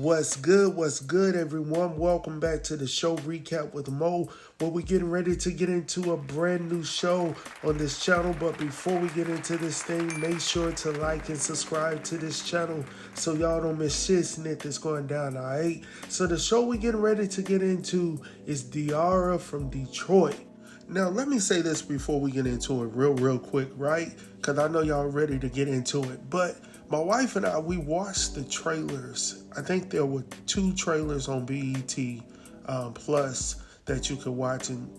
What's good, everyone? Welcome back to the show Recap with Mo, where we're getting ready to get into a brand new show on this channel. But before we get into this thing, make sure to like and subscribe to this channel so y'all don't miss shit snit that's going down, alright? So the show we're getting ready to get into is Diarra from Detroit. Now, let me say this before we get into it real quick, right? Because I know y'all ready to get into it. But my wife and I, we watched the trailers. I think there were 2 trailers on BET Plus that you could watch and,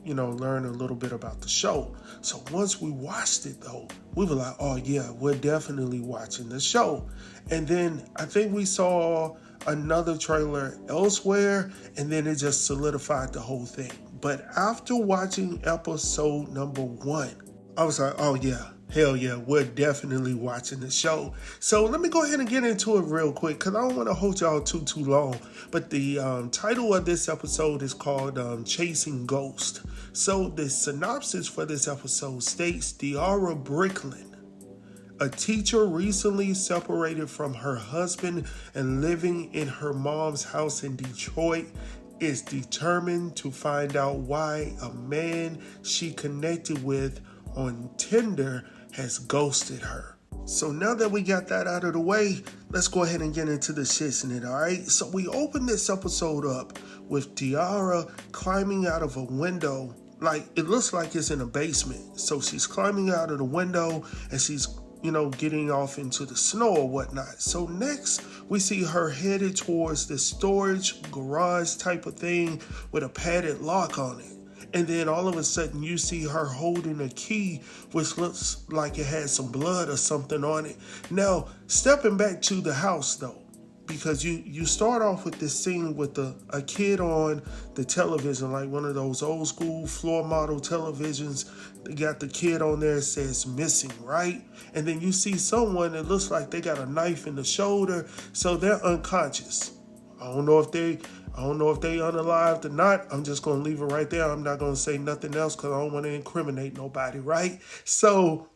learn a little bit about the show. So once we watched it, though, we were like, oh, yeah, we're definitely watching the show. And then I think we saw another trailer elsewhere, and then it just solidified the whole thing. But after watching episode number 1, I was like, oh yeah, hell yeah, we're definitely watching the show. So let me go ahead and get into it real quick because I don't want to hold y'all too long. But the title of this episode is called Chasing Ghost. So the synopsis for this episode states Diarra Bricklin, a teacher recently separated from her husband and living in her mom's house in Detroit, is determined to find out why a man she connected with on Tinder has ghosted her. So now that we got that out of the way, let's go ahead and get into the shits in it, alright? So we open this episode up with Diarra climbing out of a window. Like, it looks like it's in a basement. So she's climbing out of the window and she's getting off into the snow or whatnot. So next, we see her headed towards the storage garage type of thing with a padded lock on it. And then all of a sudden, you see her holding a key, which looks like it has some blood or something on it. Now, stepping back to the house, though, because you start off with this scene with a kid on the television, like one of those old school floor model televisions. They got the kid on there, it says missing, right? And then you see someone that looks like they got a knife in the shoulder, so they're unconscious. I don't know if they unalived or not. I'm just going to leave it right there. I'm not going to say nothing else because I don't want to incriminate nobody, right? So,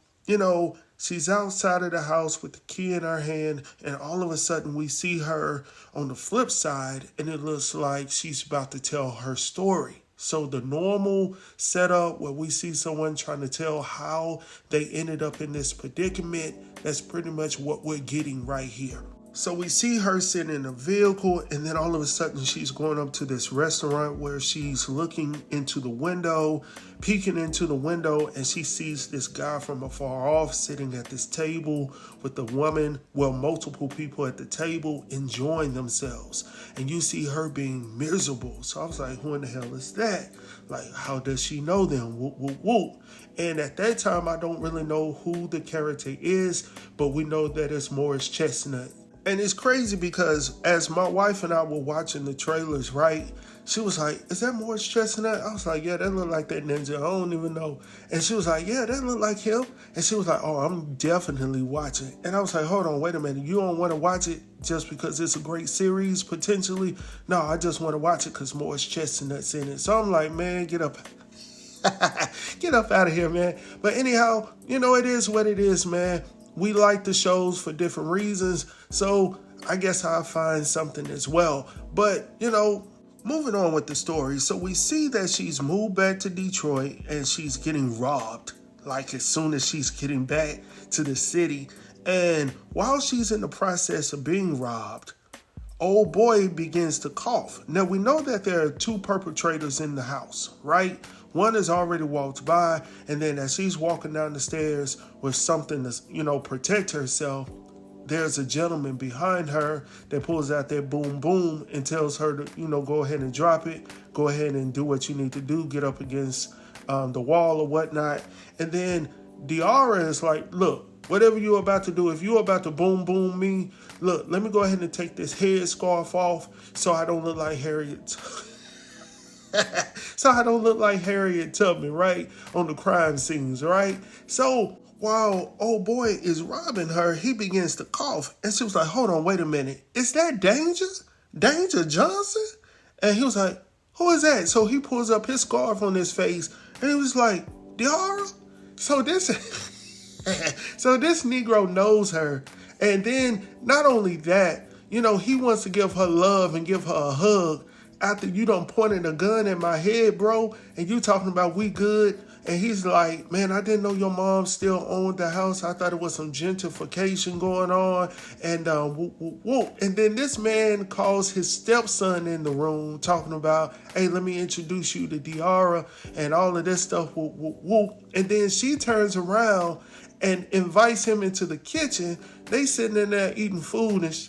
she's outside of the house with the key in her hand, and all of a sudden we see her on the flip side, and it looks like she's about to tell her story. So the normal setup where we see someone trying to tell how they ended up in this predicament, that's pretty much what we're getting right here. So we see her sitting in a vehicle, and then all of a sudden she's going up to this restaurant where she's looking into the window, peeking into the window, and she sees this guy from afar off sitting at this table with the woman, multiple people at the table enjoying themselves. And you see her being miserable. So I was like, who in the hell is that? Like, how does she know them? Whoop, whoop, whoop. And at that time, I don't really know who the character is, but we know that it's Morris Chestnut. And it's crazy because as my wife and I were watching the trailers, right, she was like, is that Morris Chestnut? I was like, yeah, that look like that ninja. I don't even know. And she was like, yeah, that look like him. And she was like, oh, I'm definitely watching. And I was like, hold on, wait a minute. You don't want to watch it just because it's a great series, potentially? No, I just want to watch it because Morris Chestnut's in it. So I'm like, man, get up. Get up out of here, man. But anyhow, it is what it is, man. We like the shows for different reasons, so I guess I'll find something as well. But, moving on with the story. So we see that she's moved back to Detroit and she's getting robbed, like as soon as she's getting back to the city. And while she's in the process of being robbed, old boy begins to cough. Now, we know that there are 2 perpetrators in the house, right? One has already walked by, and then as she's walking down the stairs with something to, protect herself, there's a gentleman behind her that pulls out that boom boom and tells her to, go ahead and drop it. Go ahead and do what you need to do. Get up against the wall or whatnot. And then Diarra is like, look, whatever you're about to do, if you're about to boom boom me, look, let me go ahead and take this headscarf off so I don't look like Harriet. So I don't look like Harriet Tubman, right? On the crime scenes, right? So while old boy is robbing her, he begins to cough. And she was like, hold on, wait a minute. Is that Danger? Danger Johnson? And he was like, who is that? So he pulls up his scarf on his face and he was like, Diarra? So this Negro knows her. And then not only that, he wants to give her love and give her a hug after you done pointed a gun at my head, bro, and you talking about we good. And he's like, man, I didn't know your mom still owned the house. I thought it was some gentrification going on. And whoop, whoop, whoop. And then this man calls his stepson in the room talking about, hey, let me introduce you to Diarra and all of this stuff. Whoop, whoop, whoop. And then she turns around and invites him into the kitchen. They sitting in there eating food and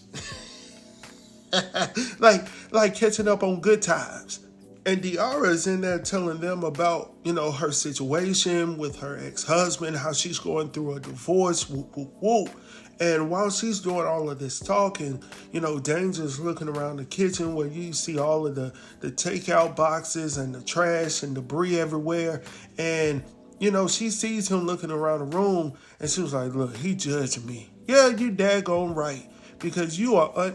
like catching up on good times. And Diarra is in there telling them about, her situation with her ex-husband, how she's going through a divorce, whoop, whoop, whoop. And while she's doing all of this talking, Danger's looking around the kitchen where you see all of the takeout boxes and the trash and debris everywhere. And, she sees him looking around the room and she was like, look, he judging me. Yeah, you daggone right. Because you are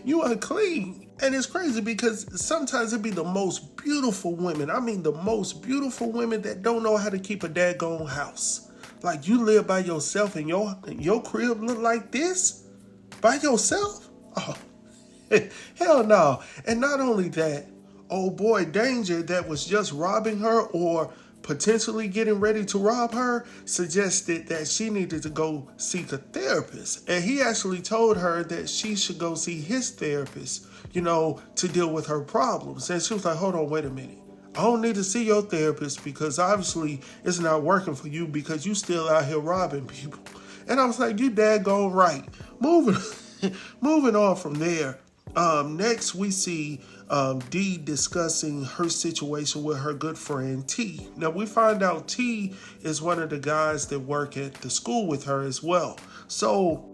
you unclean. And it's crazy because sometimes it be the most beautiful women. I mean, the most beautiful women that don't know how to keep a daggone house. Like, you live by yourself and your crib look like this? By yourself? Oh, hell no. And not only that, oh boy, Danger that was just robbing her or potentially getting ready to rob her suggested that she needed to go seek a therapist. And he actually told her that she should go see his therapist, to deal with her problems. And she was like, hold on, wait a minute. I don't need to see your therapist because obviously it's not working for you because you still out here robbing people. And I was like, you daggone right. Moving on from there. Next, we see Dee discussing her situation with her good friend T. Now, we find out T is one of the guys that work at the school with her as well. So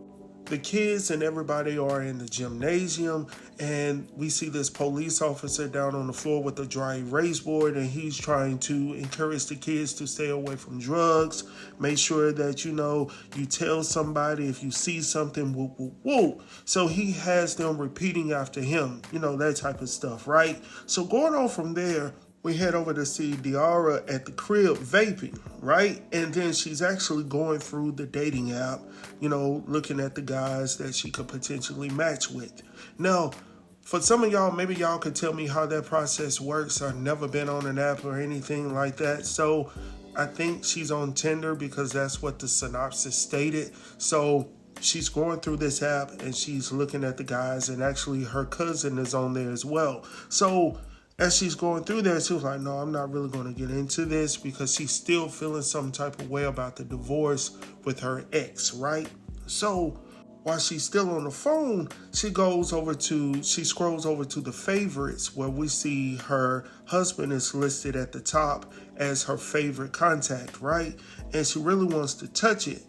the kids and everybody are in the gymnasium, and we see this police officer down on the floor with a dry erase board, and he's trying to encourage the kids to stay away from drugs. Make sure that, you tell somebody if you see something, whoop, whoop, whoop. So he has them repeating after him, that type of stuff, right? So going on from there, we head over to see Diarra at the crib vaping, right? And then she's actually going through the dating app, looking at the guys that she could potentially match with. Now, for some of y'all, maybe y'all could tell me how that process works. I've never been on an app or anything like that. So I think she's on Tinder because that's what the synopsis stated. So she's going through this app and she's looking at the guys, and actually her cousin is on there as well. So as she's going through there, she was like, no, I'm not really going to get into this because she's still feeling some type of way about the divorce with her ex, right? So while she's still on the phone, she scrolls over to the favorites where we see her husband is listed at the top as her favorite contact, right? And she really wants to touch it,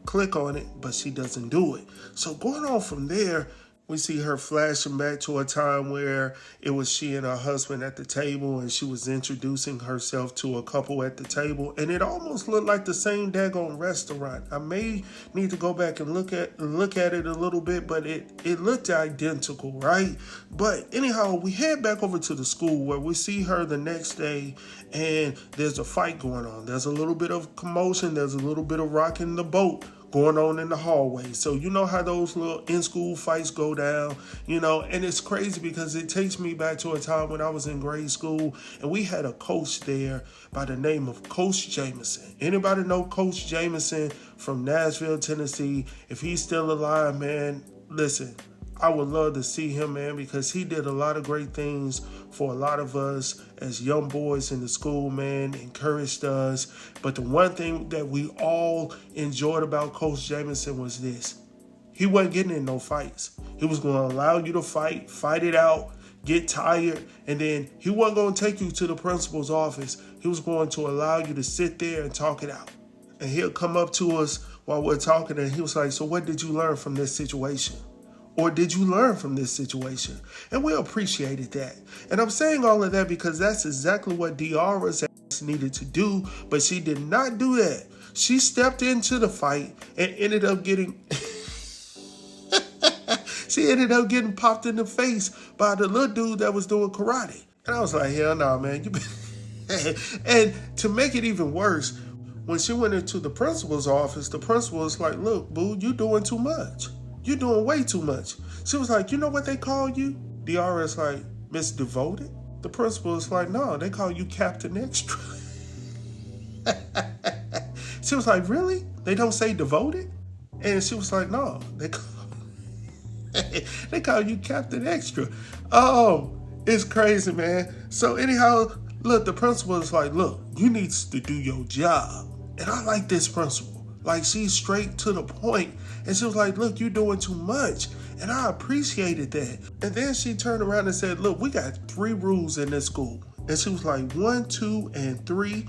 click on it, but she doesn't do it. So going on from there, we see her flashing back to a time where it was she and her husband at the table and she was introducing herself to a couple at the table. And it almost looked like the same daggone restaurant. I may need to go back and look at it a little bit, but it looked identical, right? But anyhow, we head back over to the school where we see her the next day and there's a fight going on. There's a little bit of commotion. There's a little bit of rocking the boat going on in the hallway. So you know how those little in-school fights go down, and it's crazy because it takes me back to a time when I was in grade school and we had a coach there by the name of Coach Jameson. Anybody know Coach Jameson from Nashville, Tennessee? If he's still alive, man, listen, I would love to see him, man, because he did a lot of great things for a lot of us as young boys in the school, man, encouraged us. But the one thing that we all enjoyed about Coach Jameson was this. He wasn't getting in no fights. He was going to allow you to fight it out, get tired, and then he wasn't going to take you to the principal's office. He was going to allow you to sit there and talk it out. And he'll come up to us while we're talking, and he was like, so what did you learn from this situation? Or did you learn from this situation? And we appreciated that. And I'm saying all of that because that's exactly what Diarra's ass needed to do, but she did not do that. She stepped into the fight and ended up getting... she ended up getting popped in the face by the little dude that was doing karate. And I was like, hell no, man. And to make it even worse, when she went into the principal's office, the principal was like, look, boo, you doing too much. You're doing way too much. She was like, you know what they call you? Diarra is like, Miss Devoted? The principal is like, no, they call you Captain Extra. She was like, really? They don't say devoted? And she was like, no, they call you Captain Extra. Oh, it's crazy, man. So anyhow, look, the principal is like, look, you need to do your job. And I like this principal. Like, she's straight to the point. And she was like, look, you're doing too much. And I appreciated that. And then she turned around and said, look, we got 3 rules in this school. And she was like, 1, 2, and 3,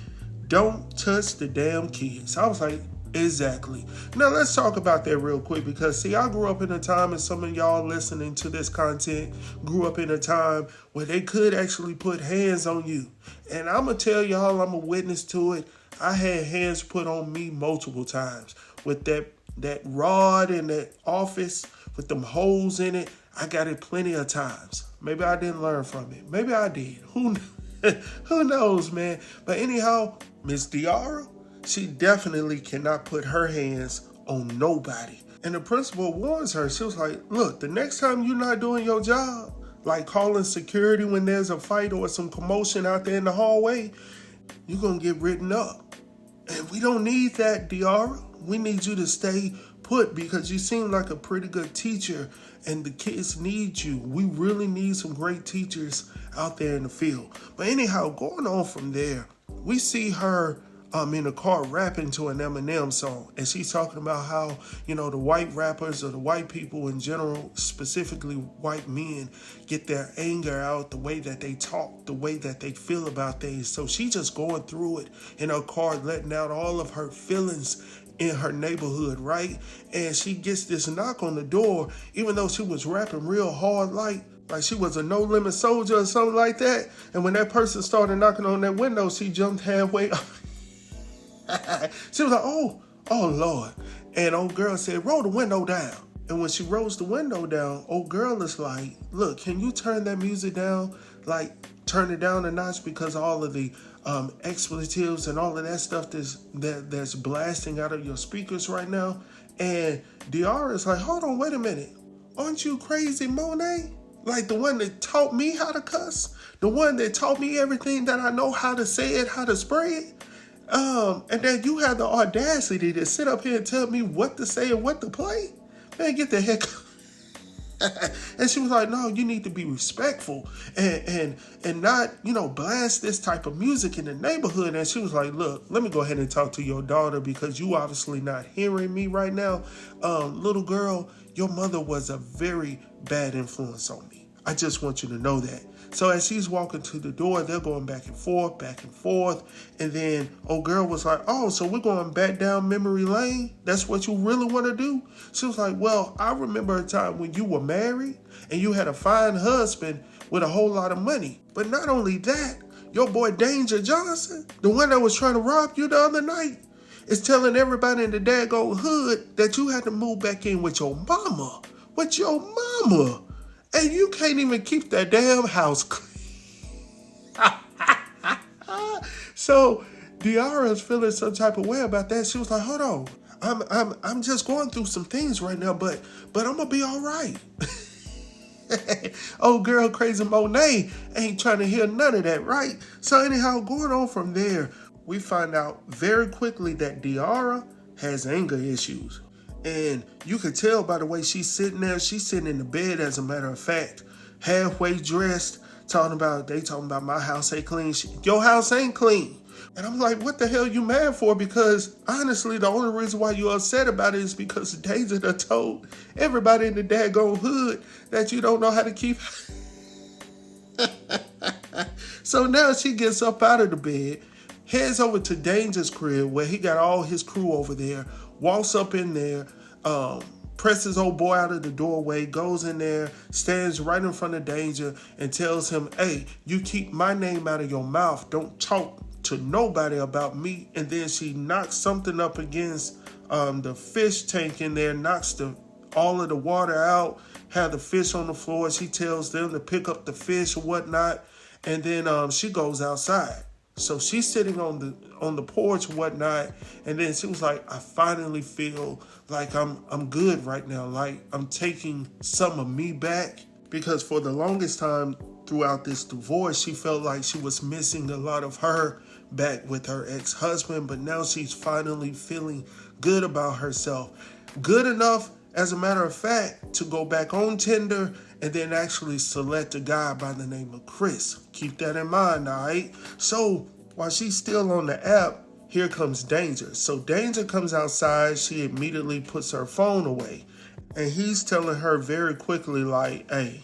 don't touch the damn kids. I was like, exactly. Now let's talk about that real quick, because see, I grew up in a time, and some of y'all listening to this content grew up in a time where they could actually put hands on you. And I'm going to tell y'all, I'm a witness to it. I had hands put on me multiple times with that rod in that office with them holes in it. I got it plenty of times. Maybe I didn't learn from it. Maybe I did. Who knows, man? But anyhow, Miss Diarra, she definitely cannot put her hands on nobody. And the principal warns her. She was like, look, the next time you're not doing your job, like calling security when there's a fight or some commotion out there in the hallway, you're going to get written up. And we don't need that, Diarra. We need you to stay put, because you seem like a pretty good teacher and the kids need you. We really need some great teachers out there in the field. But anyhow, going on from there, we see her in a car rapping to an Eminem song. And she's talking about how, the white rappers, or the white people in general, specifically white men, get their anger out the way that they talk, the way that they feel about things. So she's just going through it in her car, letting out all of her feelings in her neighborhood, right? And she gets this knock on the door, even though she was rapping real hard, like she was a No Limit Soldier or something like that. And when that person started knocking on that window, she jumped halfway up. She was like, oh Lord. And old girl said, roll the window down. And when she rolls the window down, old girl is like, look, can you turn that music down? Like, turn it down a notch, because all of the expletives and all of that stuff that's blasting out of your speakers right now. And Diarra is like, hold on, wait a minute. Aren't you crazy, Monet? Like the one that taught me how to cuss? The one that taught me everything that I know, how to say it, how to spray it? And then you have the audacity to sit up here and tell me what to say and what to play? Man, get the heck out. And she was like, no, you need to be respectful and not, blast this type of music in the neighborhood. And she was like, look, let me go ahead and talk to your daughter, because you obviously not hearing me right now. Little girl, your mother was a very bad influence on me. I just want you to know that. So as she's walking to the door, they're going back and forth. And then old girl was like, oh, so we're going back down memory lane? That's what you really want to do? She was like, well, I remember a time when you were married and you had a fine husband with a whole lot of money. But not only that, your boy Danger Johnson, the one that was trying to rob you the other night, is telling everybody in the daggone hood that you had to move back in with your mama. And you can't even keep that damn house clean. So Diarra's feeling some type of way about that. She was like, hold on. I'm just going through some things right now, but I'm gonna be all right. Old girl Crazy Monet ain't trying to hear none of that, right? So anyhow, going on from there, we find out very quickly that Diarra has anger issues. And you could tell by the way she's sitting there. She's sitting in the bed, as a matter of fact, halfway dressed, talking about my house ain't clean. Your house ain't clean. And I'm like, what the hell you mad for? Because honestly, the only reason why you're upset about it is because Danger done told everybody in the daggone hood that you don't know how to keep. So now she gets up out of the bed, heads over to Danger's crib where he got all his crew over there, walks up in there, presses old boy out of the doorway, goes in there, stands right in front of Danger and tells him, hey, you keep my name out of your mouth. Don't talk to nobody about me. And then she knocks something up against the fish tank in there, knocks all of the water out, have the fish on the floor. She tells them to pick up the fish or whatnot. And then she goes outside. So she's sitting on the porch and whatnot, and then she was like, I finally feel like I'm good right now. Like I'm taking some of me back, because for the longest time throughout this divorce, she felt like she was missing a lot of her back with her ex-husband, but now she's finally feeling good about herself. Good enough, as a matter of fact, to go back on Tinder and then actually select a guy by the name of Chris. Keep that in mind, all right? So while she's still on the app, here comes Danger. So Danger comes outside. She immediately puts her phone away. And he's telling her very quickly, like, hey,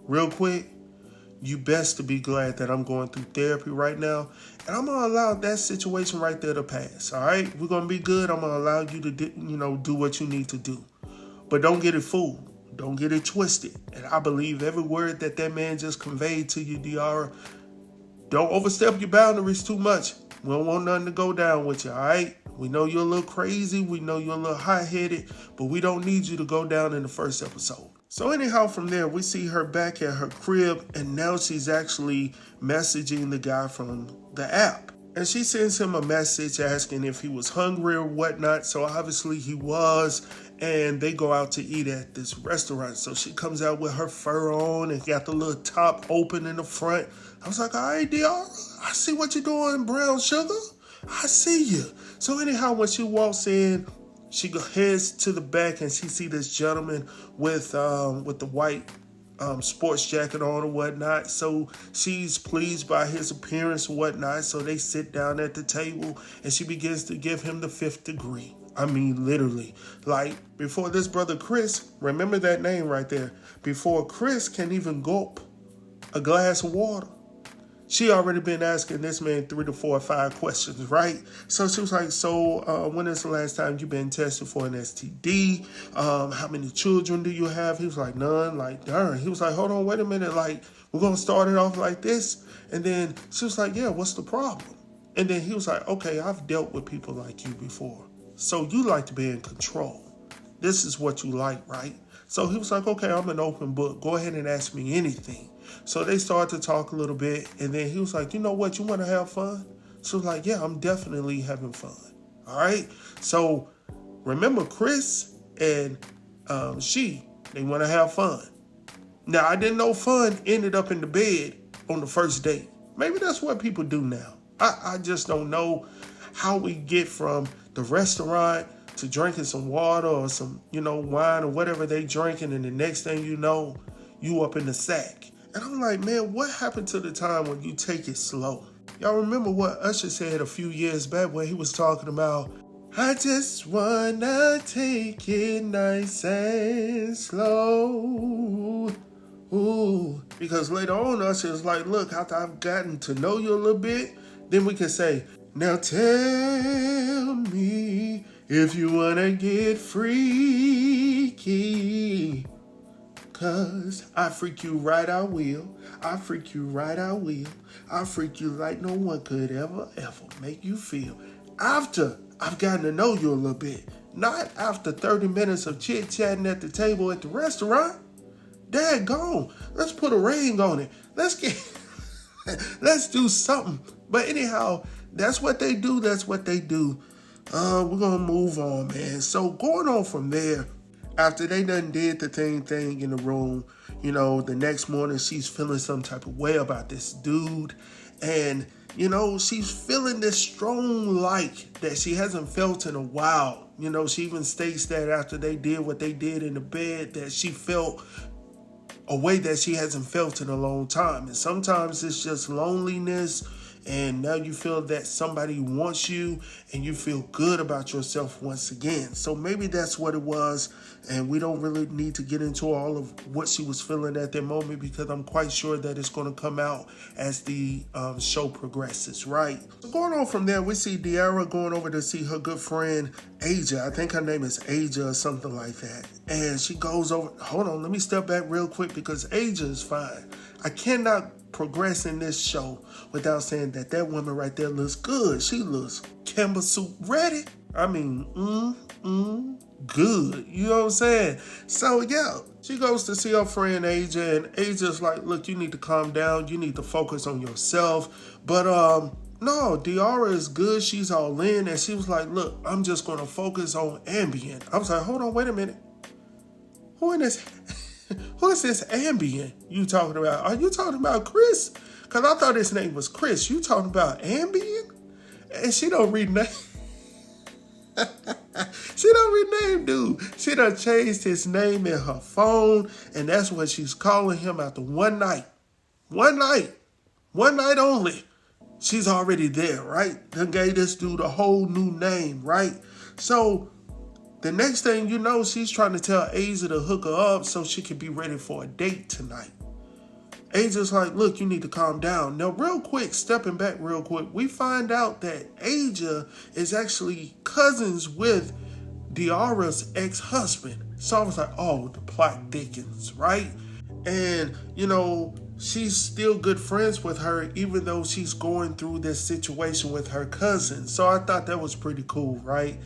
real quick, you best to be glad that I'm going through therapy right now. And I'm going to allow that situation right there to pass, all right? We're going to be good. I'm going to allow you to, do what you need to do. But don't get it fooled. Don't get it twisted. And I believe every word that man just conveyed to you, Diarra. Don't overstep your boundaries too much. We don't want nothing to go down with you, all right? We know you're a little crazy. We know you're a little hot-headed. But we don't need you to go down in the first episode. So anyhow, from there, we see her back at her crib. And now she's actually messaging the guy from the app. And she sends him a message asking if he was hungry or whatnot. So obviously he was. And they go out to eat at this restaurant. So she comes out with her fur on and got the little top open in the front. I was like, all right, Diarra, I see what you're doing, brown sugar. I see you. So anyhow, when she walks in, she heads to the back and she see this gentleman with the white sports jacket on or whatnot. So she's pleased by his appearance and whatnot. So they sit down at the table and she begins to give him the fifth degree. I mean, literally. Like, before this brother Chris, remember that name right there, before Chris can even gulp a glass of water, she already been asking this man 3 to 4 or 5 questions, right? So she was like, so when is the last time you been tested for an STD? How many children do you have? He was like, none. Like, darn. He was like, hold on, wait a minute. Like, we're going to start it off like this. And then she was like, yeah, what's the problem? And then he was like, okay, I've dealt with people like you before. So you like to be in control. This is what you like, right? So he was like, okay, I'm an open book. Go ahead and ask me anything. So they started to talk a little bit. And then he was like, you know what? You want to have fun? So I was like, yeah, I'm definitely having fun. All right. So remember, Chris and they want to have fun. Now, I didn't know fun ended up in the bed on the first date. Maybe that's what people do now. I just don't know how we get from the restaurant to drinking some water or some, wine or whatever they drinking. And the next thing you know, you up in the sack. And I'm like, man, what happened to the time when you take it slow? Y'all remember what Usher said a few years back when he was talking about, I just wanna take it nice and slow. Ooh. Because later on, Usher's like, look, after I've gotten to know you a little bit, then we can say, now tell me if you wanna get freaky. Cause I freak you right, I will. I freak you right, I will. I freak you like no one could ever make you feel. After I've gotten to know you a little bit. Not after 30 minutes of chit-chatting at the table at the restaurant. Daggone. Let's put a ring on it. Let's do something. But anyhow, that's what they do. That's what they do. We're going to move on, man. So going on from there, after they done did the thing in the room, the next morning she's feeling some type of way about this dude. And, she's feeling this strong like that she hasn't felt in a while. She even states that after they did what they did in the bed, that she felt a way that she hasn't felt in a long time. And sometimes it's just loneliness. And now you feel that somebody wants you and you feel good about yourself once again. So maybe that's what it was. And we don't really need to get into all of what she was feeling at that moment, because I'm quite sure that it's going to come out as the show progresses, right? So going on from there, we see Diarra going over to see her good friend, Aja. I think her name is Aja or something like that. And she goes over, hold on, let me step back real quick, because Aja is fine. I cannot progress in this show without saying that woman right there looks good. She looks Kimber soup ready. I mean, good. You know what I'm saying? So yeah, she goes to see her friend Aja, and Aja's like, look, you need to calm down. You need to focus on yourself. But no, Diarra is good. She's all in. And she was like, look, I'm just going to focus on ambient. I was like, hold on, wait a minute. Who is this ambient you talking about? Are you talking about Chris? Because I thought his name was Chris. You talking about ambient? And she don't rename. She don't rename dude. She done changed his name in her phone. And that's what she's calling him after one night. One night. One night only. She's already there, right? Done gave this dude a whole new name, right? So the next thing you know, she's trying to tell Asia to hook her up so she can be ready for a date tonight. Asia's like, look, you need to calm down. Now, real quick, stepping back real quick, we find out that Asia is actually cousins with Diarra's ex-husband. So I was like, oh, the plot thickens, right? And, she's still good friends with her, even though she's going through this situation with her cousin. So I thought that was pretty cool, right?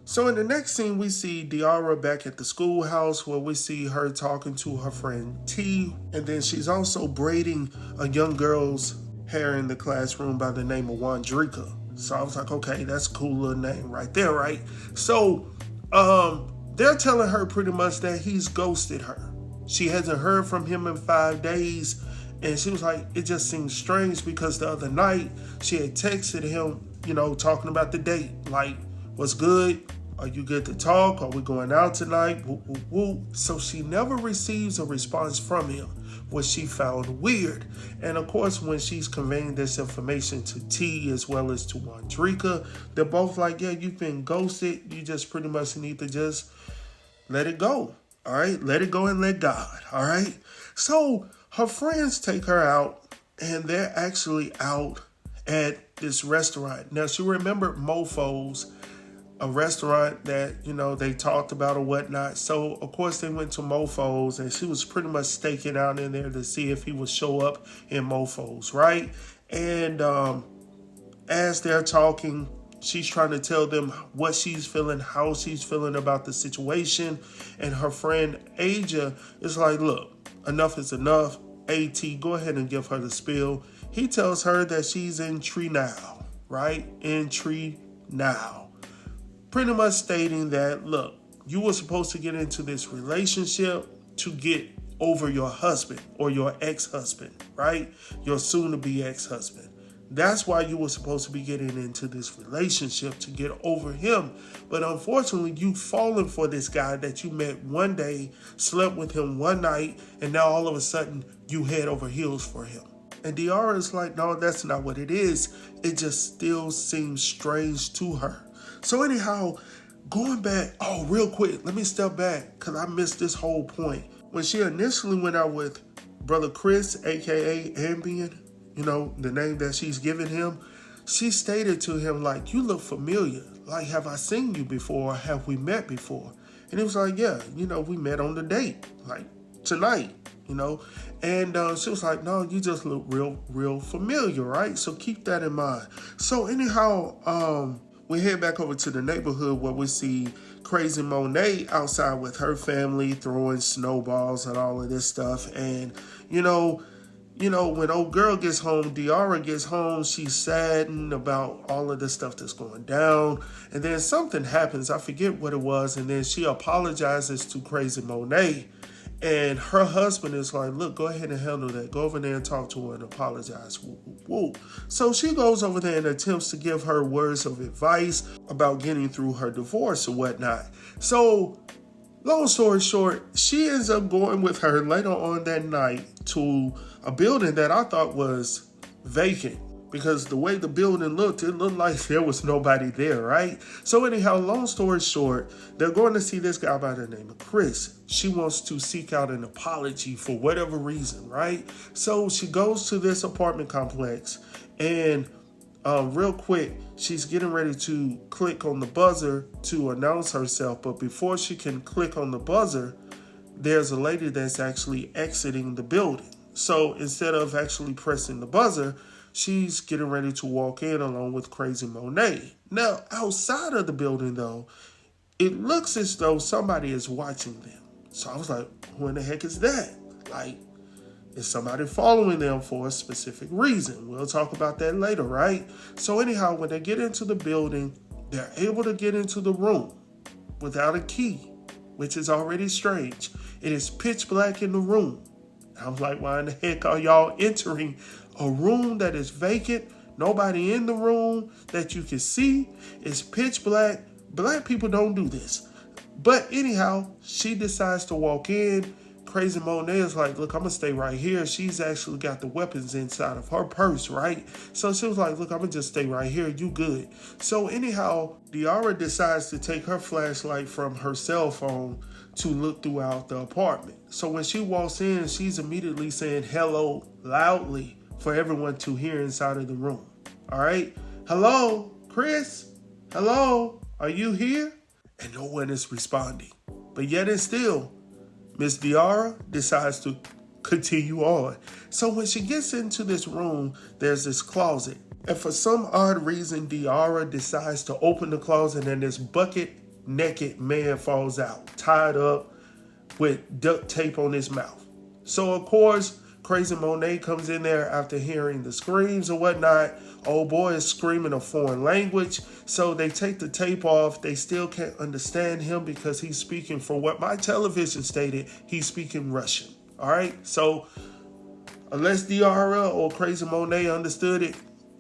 So in the next scene, we see Diarra back at the schoolhouse where we see her talking to her friend T. And then she's also braiding a young girl's hair in the classroom by the name of Wandrika. So I was like, okay, that's a cool little name right there, right? So they're telling her pretty much that he's ghosted her. She hasn't heard from him in 5 days. And she was like, it just seems strange because the other night she had texted him, talking about the date. Like, what's good? Are you good to talk? Are we going out tonight? Woo, woo, woo. So she never receives a response from him, which she found weird. And of course, when she's conveying this information to T as well as to Wandrika, they're both like, yeah, you've been ghosted. You just pretty much need to just let it go. All right? Let it go and let God. All right? So her friends take her out, and they're actually out at this restaurant. Now, she remembered Mofo's, a restaurant that, they talked about or whatnot. So, of course, they went to Mofo's, and she was pretty much staking out in there to see if he would show up in Mofo's, right? And as they're talking, she's trying to tell them what she's feeling, how she's feeling about the situation. And her friend Asia is like, look, enough is enough. AT, go ahead and give her the spiel. He tells her that she's in tree now, right? In tree now. Pretty much stating that, look, you were supposed to get into this relationship to get over your husband or your ex-husband, right? Your soon-to-be ex-husband. That's why you were supposed to be getting into this relationship, to get over him. But unfortunately, you've fallen for this guy that you met one day, slept with him one night, and now all of a sudden you head over heels for him. And Diarra is like, no, that's not what it is. It just still seems strange to her. So anyhow, going back, real quick, let me step back because I missed this whole point. When she initially went out with Brother Chris, aka Ambien, the name that she's given him, she stated to him, like, you look familiar. Like, have I seen you before? Or have we met before? And he was like, yeah, we met on the date, like tonight, And she was like, no, you just look real familiar, right? So keep that in mind. So anyhow, we head back over to the neighborhood where we see Crazy Monet outside with her family throwing snowballs and all of this stuff. And, when old girl gets home, Diarra gets home, she's saddened about all of the stuff that's going down. And then something happens, I forget what it was, and then she apologizes to Crazy Monet. And her husband is like, look, go ahead and handle that. Go over there and talk to her and apologize. Woo, woo, woo. So she goes over there and attempts to give her words of advice about getting through her divorce or whatnot. So long story short, she ends up going with her later on that night to a building that I thought was vacant. Because the way the building looked, it looked like there was nobody there, right? So anyhow, long story short, they're going to see this guy by the name of Chris. She wants to seek out an apology for whatever reason, right? So she goes to this apartment complex and real quick, she's getting ready to click on the buzzer to announce herself. But before she can click on the buzzer, there's a lady that's actually exiting the building. So instead of actually pressing the buzzer, she's getting ready to walk in along with Crazy Monet. Now, outside of the building, though, it looks as though somebody is watching them. So I was like, who in the heck is that? Like, Is somebody following them for a specific reason? We'll talk about that later, right? So anyhow, when they get into the building, they're able to get into the room without a key, which is already strange. It is pitch black in the room. I'm like, why in the heck are y'all entering a room that is vacant? Nobody in the room that you can see. It's pitch black. Black people don't do this. But anyhow, she decides to walk in. Crazy Monet is like, look, I'm going to stay right here. She's actually got the weapons inside of her purse, right? So she was like, look, I'm going to just stay right here. You good. So anyhow, Diarra decides to take her flashlight from her cell phone to look throughout the apartment. So when she walks in, she's immediately saying hello loudly for everyone to hear inside of the room. All right? Hello, Chris? Hello? Are you here? And no one is responding. But yet and still, Miss Diarra decides to continue on. So when she gets into this room, there's this closet. And for some odd reason, Diarra decides to open the closet and this bucket-naked man falls out, tied up with duct tape on his mouth. So of course, Crazy Monet comes in there after hearing the screams and whatnot. Old boy is screaming a foreign language. So they take the tape off. They still can't understand him because he's speaking, for what my television stated, he's speaking Russian. All right. So unless Diarra or Crazy Monet understood it,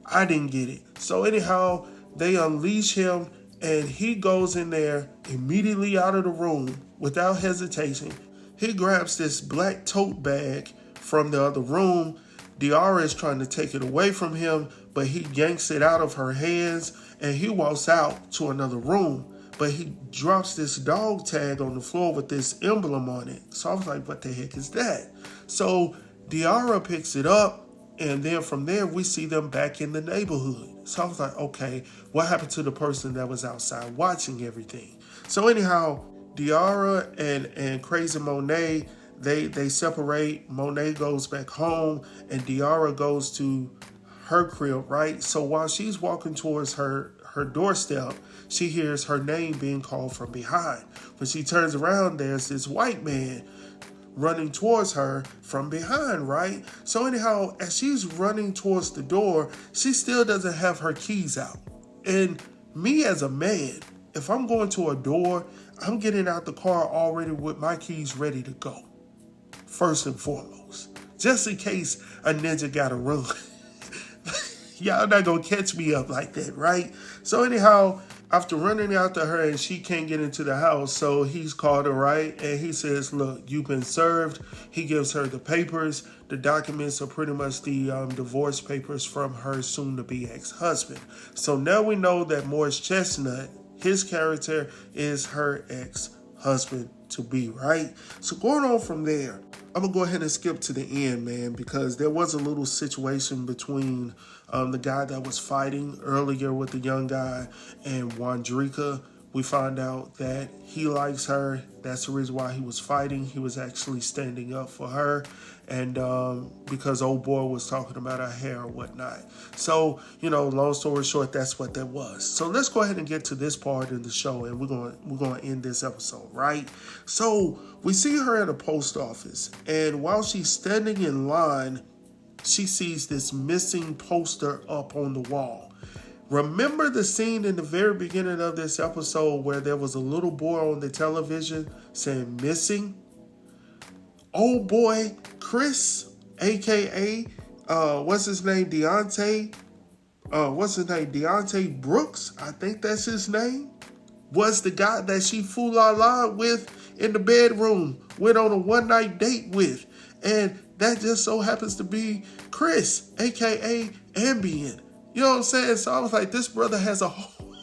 I didn't get it. So anyhow, they unleash him and he goes in there immediately out of the room without hesitation. He grabs this black tote bag from the other room. Diarra is trying to take it away from him, but he yanks it out of her hands and he walks out to another room. But he drops this dog tag on the floor with this emblem on it. So I was like, what the heck is that? So Diarra picks it up, and then from there we see them back in the neighborhood. So I was like, okay, what happened to the person that was outside watching everything? So anyhow, Diarra and Crazy Monet, they separate. Monet goes back home and Diarra goes to her crib, right? So while she's walking towards her doorstep, she hears her name being called from behind. When she turns around, there's this white man running towards her from behind, right? So anyhow, as she's running towards the door, she still doesn't have her keys out. And me as a man, if I'm going to a door, I'm getting out the car already with my keys ready to go. First and foremost, just in case a ninja got to run. Y'all not gonna catch me up like that, right? So anyhow, after running after her and she can't get into the house, so he's called her, right? And he says, look, you've been served. He gives her the papers. The documents are pretty much the divorce papers from her soon-to-be ex-husband. So now we know that Morris Chestnut, his character, is her ex-husband to be, right? So going on from there, I'm going to go ahead and skip to the end, man, because there was a little situation between the guy that was fighting earlier with the young guy and Wandrika. We find out that he likes her. That's the reason why he was fighting. He was actually standing up for her. And because old boy was talking about her hair or whatnot. So, long story short, that's what that was. So let's go ahead and get to this part of the show, and we're going to end this episode, right? So we see her at a post office, and while she's standing in line, she sees this missing poster up on the wall. Remember the scene in the very beginning of this episode where there was a little boy on the television saying missing? Old boy Chris, aka what's his name, Deontay Brooks, I think that's his name, was the guy that she fool-la-la with in the bedroom, went on a one-night date with. And that just so happens to be Chris, aka Ambien. You know what I'm saying? So I was like, this brother has a whole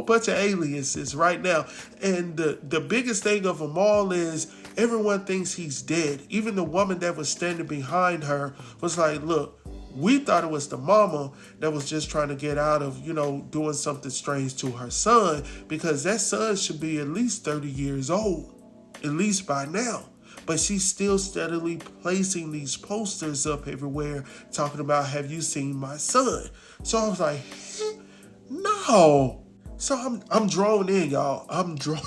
bunch of aliases right now. And the biggest thing of them all is everyone thinks he's dead. Even the woman that was standing behind her was like, look, we thought it was the mama that was just trying to get out of, doing something strange to her son, because that son should be at least 30 years old, at least by now. But she's still steadily placing these posters up everywhere talking about, have you seen my son? So I was like, no. So I'm drawn in, y'all. I'm drawn.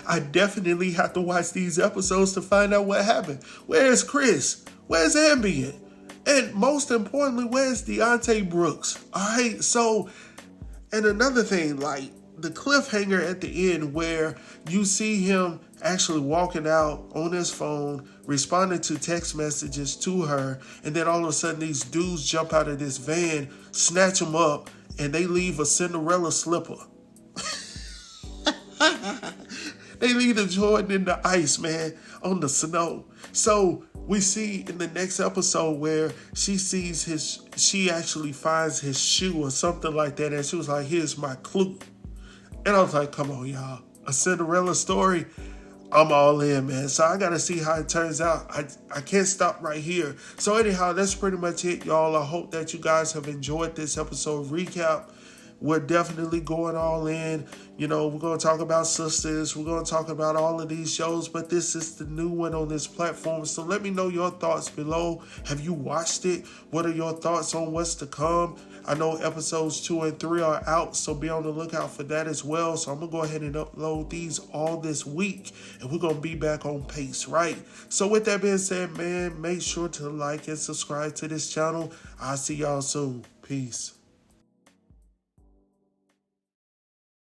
I definitely have to watch these episodes to find out what happened. Where's Chris? Where's Ambient? And most importantly, where's Deontay Brooks? All right, so, and another thing, like the cliffhanger at the end where you see him actually walking out on his phone, responding to text messages to her, and then all of a sudden these dudes jump out of this van, snatch him up, and they leave a Cinderella slipper. They leave the Jordan in the ice, man, on the snow. So we see in the next episode where she actually finds his shoe or something like that, and she was like, here's my clue. And I was like, come on, y'all. A Cinderella story? I'm all in, man. So I got to see how it turns out. I can't stop right here. So anyhow, that's pretty much it, y'all. I hope that you guys have enjoyed this episode recap. We're definitely going all in. You know, we're going to talk about Sisters. We're going to talk about all of these shows, but this is the new one on this platform. So let me know your thoughts below. Have you watched it? What are your thoughts on what's to come? I know episodes 2 and 3 are out, so be on the lookout for that as well. So I'm going to go ahead and upload these all this week, and we're going to be back on pace, right? So with that being said, man, make sure to like and subscribe to this channel. I'll see y'all soon. Peace.